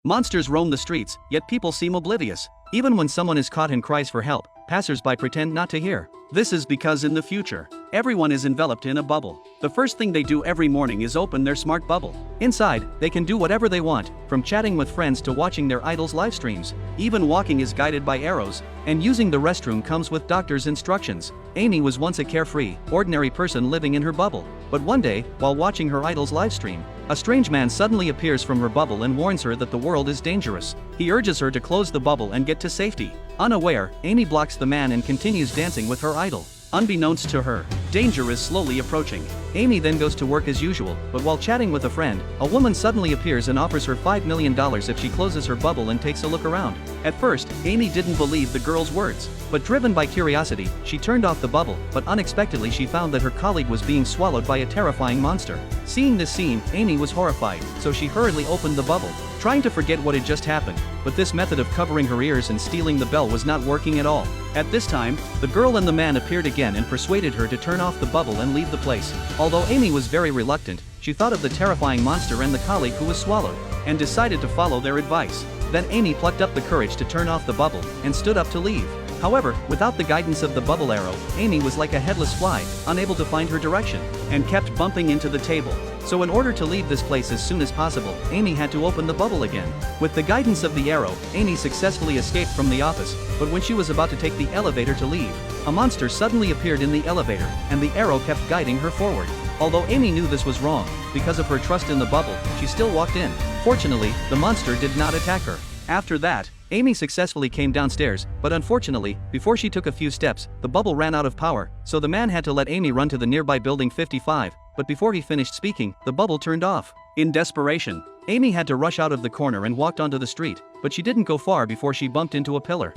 Monsters roam the streets, yet people seem oblivious. Even when someone is caught and cries for help, passers-by pretend not to hear. This is because in the future, everyone is enveloped in a bubble. The first thing they do every morning is open their smart bubble. Inside, they can do whatever they want, from chatting with friends to watching their idols' live streams. Even walking is guided by arrows, and using the restroom comes with doctor's instructions. Amy was once a carefree, ordinary person living in her bubble. But one day, while watching her idol's live stream, a strange man suddenly appears from her bubble and warns her that the world is dangerous. He urges her to close the bubble and get to safety. Unaware, Amy blocks the man and continues dancing with her idol. Unbeknownst to her, danger is slowly approaching. Amy then goes to work as usual, but while chatting with a friend, a woman suddenly appears and offers her $5 million if she closes her bubble and takes a look around. At first, Amy didn't believe the girl's words, but driven by curiosity, she turned off the bubble, but unexpectedly she found that her colleague was being swallowed by a terrifying monster. Seeing this scene, Amy was horrified, so she hurriedly opened the bubble, trying to forget what had just happened, but this method of covering her ears and stealing the bell was not working at all. At this time, the girl and the man appeared again and persuaded her to turn off the bubble and leave the place. Although Amy was very reluctant, she thought of the terrifying monster and the colleague who was swallowed, and decided to follow their advice. Then Amy plucked up the courage to turn off the bubble, and stood up to leave. However, without the guidance of the bubble arrow, Amy was like a headless fly, unable to find her direction, and kept bumping into the table. So in order to leave this place as soon as possible, Amy had to open the bubble again. With the guidance of the arrow, Amy successfully escaped from the office, but when she was about to take the elevator to leave, a monster suddenly appeared in the elevator, and the arrow kept guiding her forward. Although Amy knew this was wrong, because of her trust in the bubble, she still walked in. Fortunately, the monster did not attack her. After that, Amy successfully came downstairs, but unfortunately, before she took a few steps, the bubble ran out of power, so the man had to let Amy run to the nearby building 55, but before he finished speaking, the bubble turned off. In desperation, Amy had to rush out of the corner and walked onto the street, but she didn't go far before she bumped into a pillar.